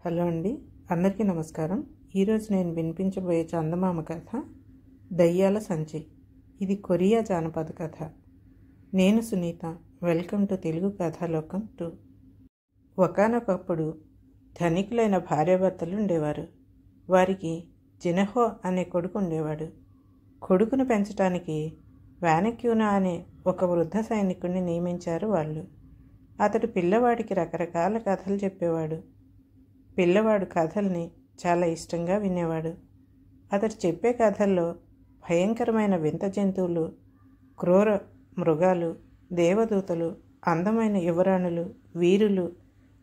Hello అండి, అందరికీ నమస్కారం. ఈరోజు నేను వినిపించబోయే చందమామ కథ దయ్యాల సంచి. ఇది కొరియా జానపద కథ. నేను సునీత. Welcome to Telugu Kathalokam 2. ఒకానొకప్పుడు ధనికులైన భార్యాభర్తలు ఉండేవారు. వారికి జినహో అనే కొడుకు ఉండేవాడు. కొడుకును పెంచడానికి వానక్యూనా అనే ఒక వృద్ధ సైనికుడిని నియమించారు వాళ్ళు. అతడు పిల్లవాడికి రకరకాల కథలు చెప్పేవాడు. పిల్లవాడు కథల్ని చాలా ఇష్టంగా వినేవాడు. అతడు చెప్పే కథల్లో భయంకరమైన వింత జంతువులు, క్రూర మృగాలు, దేవదూతలు, అందమైన యువరాణులు, వీరులు,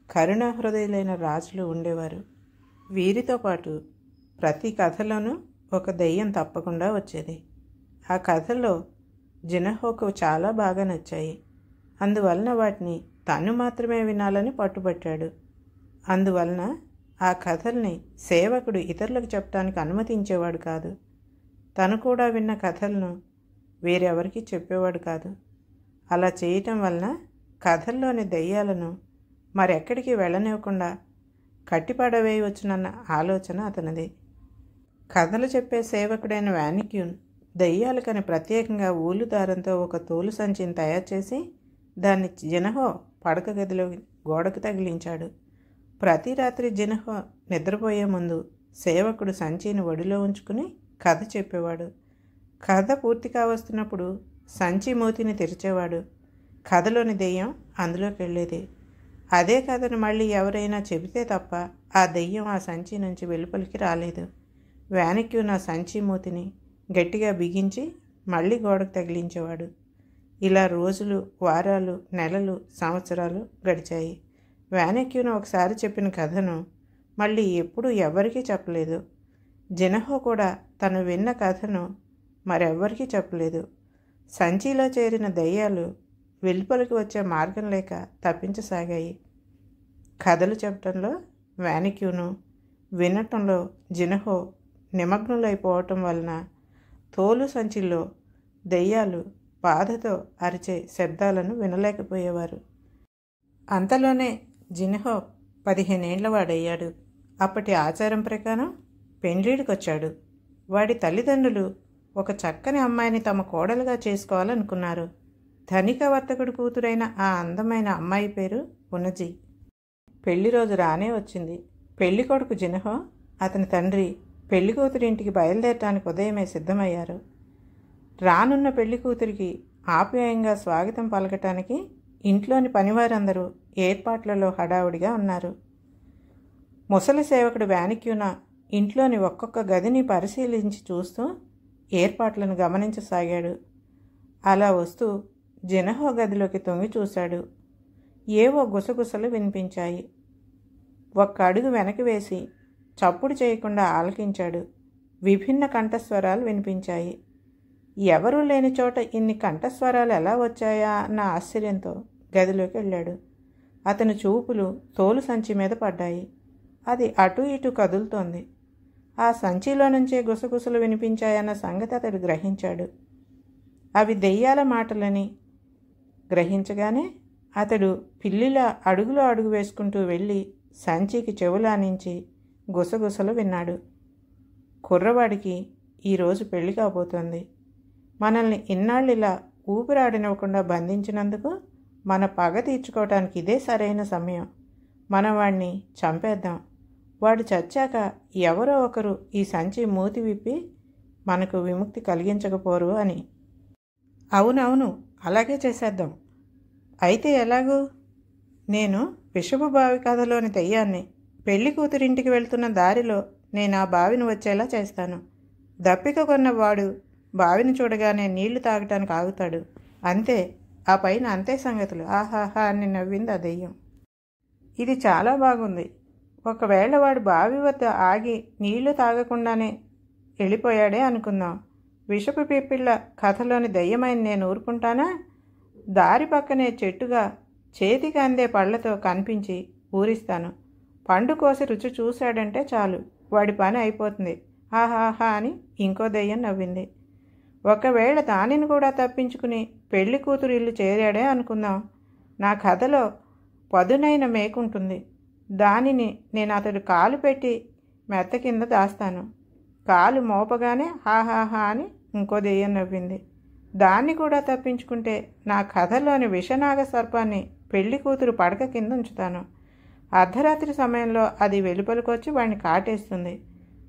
కరుణాహృదయులైన రాజులు ఉండేవారు. వీరితో పాటు ప్రతి కథలోనూ ఒక దెయ్యం తప్పకుండా వచ్చేది. ఆ కథల్లో జినహోకు చాలా బాగా నచ్చాయి. అందువలన వాటిని తను మాత్రమే వినాలని పట్టుబట్టాడు. అందువలన ఆ కథల్ని సేవకుడు ఇతరులకు చెప్పడానికి అనుమతించేవాడు కాదు. తను కూడా విన్న కథలను వేరెవరికి చెప్పేవాడు కాదు. అలా చేయటం వలన కథల్లోని దెయ్యాలను మరెక్కడికి వెళ్ళనివ్వకుండా కట్టిపడవేయవచ్చునన్న ఆలోచన అతనిది. కథలు చెప్పే సేవకుడైన వానిక్యూన్ దెయ్యాలకని ప్రత్యేకంగా ఊలు దారంతో ఒక తోలు సంచిని తయారు చేసి దాన్ని జినహో పడక గదిలో గోడకు తగిలించాడు. ప్రతి రాత్రి జినహో నిద్రపోయే ముందు సేవకుడు సంచిని ఒడిలో ఉంచుకుని కథ చెప్పేవాడు. కథ పూర్తి కావస్తున్నప్పుడు సంచి మూతిని తెరిచేవాడు. కథలోని దెయ్యం అందులోకి వెళ్ళేది. అదే కథను మళ్ళీ ఎవరైనా చెబితే తప్ప ఆ దెయ్యం ఆ సంచి నుంచి వెలుపలికి రాలేదు. వానిక్యూన్ ఆ సంచి మూతిని గట్టిగా బిగించి మళ్ళీ గోడకు తగిలించేవాడు. ఇలా రోజులు, వారాలు, నెలలు, సంవత్సరాలు గడిచాయి. వానిక్యూన్ ఒకసారి చెప్పిన కథను మళ్ళీ ఎప్పుడూ ఎవరికీ చెప్పలేదు. జినహో కూడా తను విన్న కథను మరెవ్వరికీ చెప్పలేదు. సంచిలో చేరిన దెయ్యాలు వెలుపలికి వచ్చే మార్గం లేక తప్పించసాగాయి. కథలు చెప్పటంలో వానిక్యూను, వినటంలో జినహో నిమగ్నులైపోవటం వలన తోలు సంచిలో దెయ్యాలు బాధతో అరిచే శబ్దాలను వినలేకపోయేవారు. అంతలోనే జినహో 15 ఏళ్ల వాడయ్యాడు. అప్పటి ఆచారం ప్రకారం పెండ్లీడికొచ్చాడు. వాడి తల్లిదండ్రులు ఒక చక్కని అమ్మాయిని తమ కోడలుగా చేసుకోవాలనుకున్నారు. ధనిక వర్తకుడి కూతురైన ఆ అందమైన అమ్మాయి పేరు పునజి. పెళ్లి రోజు రానే వచ్చింది. పెళ్లి కొడుకు జినహో, అతని తండ్రి పెళ్లి కూతురింటికి బయలుదేరటానికి ఉదయమే సిద్ధమయ్యారు. రానున్న పెళ్లి కూతురికి ఆప్యాయంగా స్వాగతం పలకటానికి ఇంట్లోని పనివారందరూ ఏర్పాట్లలో హడావుడిగా ఉన్నారు. ముసలి సేవకుడు వానిక్యూనా ఇంట్లోని ఒక్కొక్క గదిని పరిశీలించి చూస్తూ ఏర్పాట్లను గమనించసాగాడు. అలా వస్తూ జినహో గదిలోకి తొంగి చూశాడు. ఏవో గుసగుసలు వినిపించాయి. ఒక్క అడుగు వెనక్కి వేసి చప్పుడు చేయకుండా ఆలకించాడు. విభిన్న కంఠస్వరాలు వినిపించాయి. ఎవరూ లేని చోట ఇన్ని కంఠస్వరాలు ఎలా వచ్చాయా అన్న ఆశ్చర్యంతో గదిలోకి వెళ్ళాడు. అతని చూపులు తోలు సంచి మీద పడ్డాయి. అది అటు ఇటు కదులుతోంది. ఆ సంచిలో నుంచే గుసగుసలు వినిపించాయన్న సంగతి అతడు గ్రహించాడు. అవి దెయ్యాల మాటలని గ్రహించగానే అతడు పిల్లిలా అడుగులో అడుగు వేసుకుంటూ వెళ్ళి సంచికి చెవులానించి గుసగుసలు విన్నాడు. కుర్రవాడికి ఈరోజు పెళ్లి కాబోతోంది. మనల్ని ఇన్నాళ్ళు ఇలా ఊపిరాడనివ్వకుండా బంధించినందుకు మన పగ తీర్చుకోవటానికి ఇదే సరైన సమయం. మనం వాడిని చంపేద్దాం. వాడు చచ్చాక ఎవరో ఒకరు ఈ సంచి మూతి విప్పి మనకు విముక్తి కలిగించకపోరు అని. అవునవును, అలాగే చేసేద్దాం. అయితే ఎలాగూ? నేను విషపు బావి కథలోని దెయ్యాన్ని. పెళ్లి కూతురింటికి వెళ్తున్న దారిలో నేను ఆ బావిని వచ్చేలా చేస్తాను. దప్పిక కొన్న వాడు బావిని చూడగానే నీళ్లు తాగటానికి ఆగుతాడు. అంతే, ఆ పైన అంతే సంగతులు. ఆహాహా అని నవ్వింది ఆ దెయ్యం. ఇది చాలా బాగుంది. ఒకవేళ వాడు బావి వద్ద ఆగి నీళ్లు తాగకుండానే వెళ్ళిపోయాడే అనుకుందాం. విషపు పిప్పిళ్ళ కథలోని దెయ్యమైన నేను ఊరుకుంటానా? దారి పక్కనే చెట్టుగా చేతికి అందే పళ్లతో కనిపించి ఊరిస్తాను. పండు కోసి రుచి చూశాడంటే చాలు, వాడి పని అయిపోతుంది. ఆహాహా అని ఇంకో దెయ్యం నవ్వింది. ఒకవేళ దానిని కూడా తప్పించుకుని పెళ్లి కూతురు ఇల్లు చేరాడే అనుకుందాం. నా కథలో పదునైన మేకుంటుంది. దానిని నేను అతడు కాలు పెట్టి మెత్త కింద దాస్తాను. కాలు మోపగానే హాహాహా అని ఇంకో దెయ్యం నవ్వింది. దాన్ని కూడా తప్పించుకుంటే నా కథలోని విషనాగ సర్పాన్ని పెళ్లి కూతురు పడక కింద ఉంచుతాను. అర్ధరాత్రి సమయంలో అది వెలుపలికొచ్చి వాడిని కాటేస్తుంది.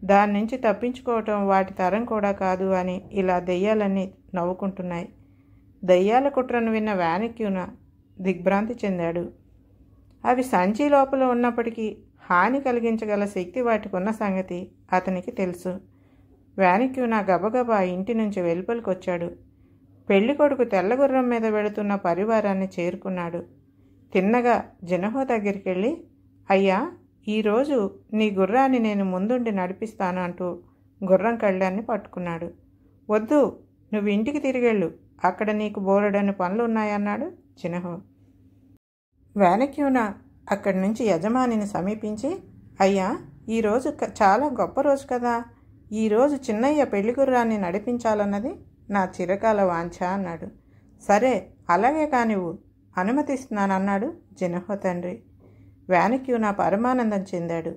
దాని నుంచి తప్పించుకోవటం వాటి తరం కూడా కాదు అని ఇలా దెయ్యాలన్నీ నవ్వుకుంటున్నాయి. దెయ్యాల కుట్రను విన్న వానిక్యూనా దిగ్భ్రాంతి చెందాడు. అవి సంచి లోపల ఉన్నప్పటికీ హాని కలిగించగల శక్తి వాటికి ఉన్న సంగతి అతనికి తెలుసు. వానిక్యూనా గబగబా ఇంటి నుంచి వెలుపలికి వచ్చాడు. పెళ్ళికొడుకు తెల్లగుర్రం మీద వెళుతున్న పరివారాన్ని చేరుకున్నాడు. తిన్నగా జినహో దగ్గరికి వెళ్ళి, అయ్యా, ఈరోజు నీ గుర్రాన్ని నేను ముందుండి నడిపిస్తాను అంటూ గుర్రం కళ్ళాన్ని పట్టుకున్నాడు. వద్దు, నువ్వు ఇంటికి తిరిగెళ్ళు, అక్కడ నీకు బోలెడని పనులు ఉన్నాయన్నాడు జినహో. వానిక్యూనా అక్కడి నుంచి యజమానిని సమీపించి, అయ్యా, ఈరోజు చాలా గొప్ప రోజు కదా, ఈరోజు చిన్నయ్య పెళ్లి గుర్రాన్ని నడిపించాలన్నది నా చిరకాల వాంఛ అన్నాడు. సరే, అలాగే కానివ్వు, అనుమతిస్తున్నానన్నాడు జినహో తండ్రి. వానిక్యూనా పరమానందం చెందాడు.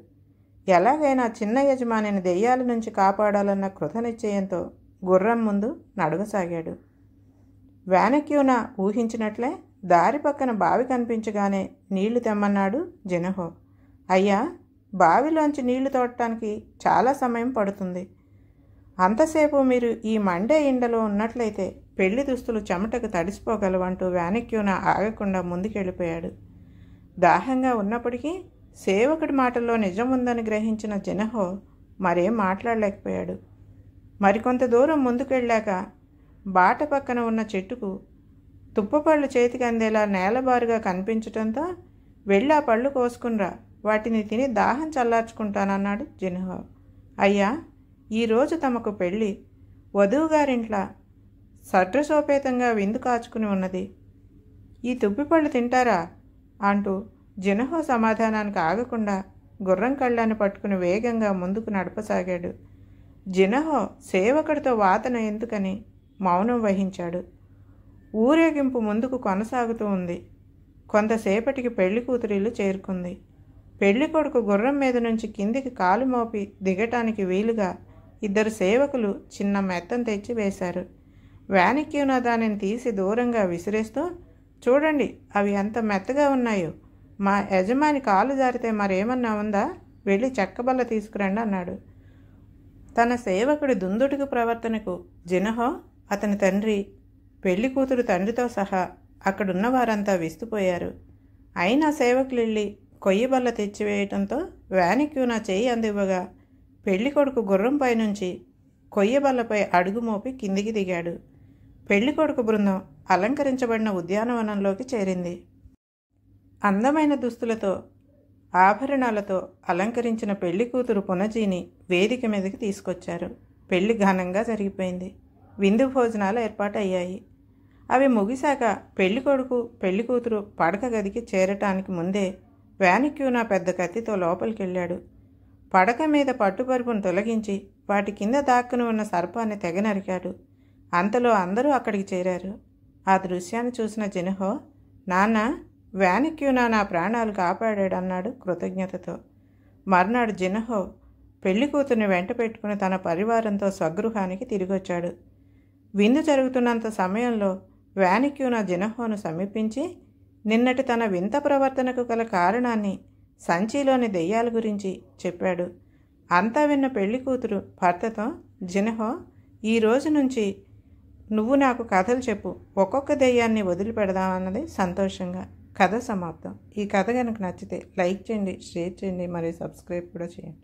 ఎలాగైనా చిన్న యజమానిని దెయ్యాల నుంచి కాపాడాలన్న కృతనిశ్చయంతో గుర్రం ముందు నడవసాగాడు. వానిక్యూనా ఊహించినట్లే దారి పక్కన బావి కనిపించగానే నీళ్లు తెమ్మన్నాడు జినహో. అయ్యా, బావిలోంచి నీళ్లు తోడటానికి చాలా సమయం పడుతుంది. అంతసేపు మీరు ఈ మండే ఎండలో ఉన్నట్లయితే పెళ్లి దుస్తులు చెమటకు తడిసిపోగలవంటూ వానిక్యూనా ఆగకుండా ముందుకెళ్ళిపోయాడు. దాహంగా ఉన్నప్పటికీ సేవకుడి మాటల్లో నిజముందని గ్రహించిన జినహో మరేం మాట్లాడలేకపోయాడు. మరికొంత దూరం ముందుకెళ్ళాక బాట పక్కన ఉన్న చెట్టుకు తుప్పపళ్ళు చేతికి అందేలా నేలబారుగా కనిపించటంతో వెళ్ళి ఆ పళ్ళు కోసుకునిరా, వాటిని తిని దాహం చల్లార్చుకుంటానన్నాడు జినహో. అయ్యా, ఈరోజు తమకు పెళ్ళి, వధువుగారింట్లా సడ్రసోపేతంగా విందు కాచుకుని ఉన్నది. ఈ తుప్పిపళ్ళు తింటారా అంటూ జినహో సమాధానానికి ఆగకుండా గుర్రం కళ్ళాన్ని పట్టుకుని వేగంగా ముందుకు నడపసాగాడు. జినహో సేవకుడితో వాదన ఎందుకని మౌనం వహించాడు. ఊరేగింపు ముందుకు కొనసాగుతూ ఉంది. కొంతసేపటికి పెళ్లి కూతురిల్లు చేరుకుంది. పెళ్లి కొడుకు గుర్రం మీద నుంచి కిందికి కాలు మోపి దిగటానికి వీలుగా ఇద్దరు సేవకులు చిన్న మెత్తను తెచ్చి వేశారు. వానిక్యూనా దానిని తీసి దూరంగా విసిరేస్తూ, చూడండి, అవి ఎంత మెత్తగా ఉన్నాయో, మా యజమాని కాలు జారితే మరేమన్నా ఉందా, వెళ్ళి చెక్కబల్ల తీసుకురండి అన్నాడు. తన సేవకుడి దుందుడుకు ప్రవర్తనకు జినహో, అతని తండ్రి, పెళ్లి కూతురు తండ్రితో సహా అక్కడున్న వారంతా విస్తుపోయారు. అయినా సేవకులు వెళ్ళి కొయ్యబల్ల తెచ్చివేయటంతో వానిక్యూనా చేయి అందివ్వగా పెళ్లి కొడుకు గుర్రంపై నుంచి కొయ్యబల్లపై అడుగు మోపి కిందికి దిగాడు. పెళ్లి కొడుకు బృందం అలంకరించబడిన ఉద్యానవనంలోకి చేరింది. అందమైన దుస్తులతో ఆభరణాలతో అలంకరించిన పెళ్లి కూతురు పునజీని వేదిక మీదకి తీసుకొచ్చారు. పెళ్లి ఘనంగా జరిగిపోయింది. విందు భోజనాలు ఏర్పాటయ్యాయి. అవి ముగిశాక పెళ్లి కొడుకు పెళ్లి కూతురు పడక గదికి చేరటానికి ముందే వానిక్యూనా పెద్ద కత్తితో లోపలికి వెళ్ళాడు. పడక మీద పట్టుపరుపును తొలగించి వాటి కింద దాక్కుని ఉన్న సర్పాన్ని తెగ నరికాడు. అంతలో అందరూ అక్కడికి చేరారు. ఆ దృశ్యాన్ని చూసిన జినహో, నాన్న, వానిక్యూనా నా ప్రాణాలు కాపాడాడన్నాడు కృతజ్ఞతతో. మర్నాడు జినహో పెళ్లి కూతుర్ని వెంట పెట్టుకుని తన పరివారంతో స్వగృహానికి తిరిగొచ్చాడు. విందు జరుగుతున్నంత సమయంలో వానిక్యూనా జినహోను సమీపించి నిన్నటి తన వింత ప్రవర్తనకు గల కారణాన్ని, సంచిలోని దెయ్యాల గురించి చెప్పాడు. అంతా విన్న పెళ్లి కూతురు భర్తతో, జినహో, ఈ రోజు నుంచి నువ్వు నాకు కథలు చెప్పు, ఒక్కొక్క దెయ్యాన్ని వదిలిపెడదామన్నది సంతోషంగా. కథ సమాప్తం. ఈ కథ కనుక నచ్చితే లైక్ చేయండి, షేర్ చేయండి, మరియు సబ్స్క్రైబ్ కూడా చేయండి.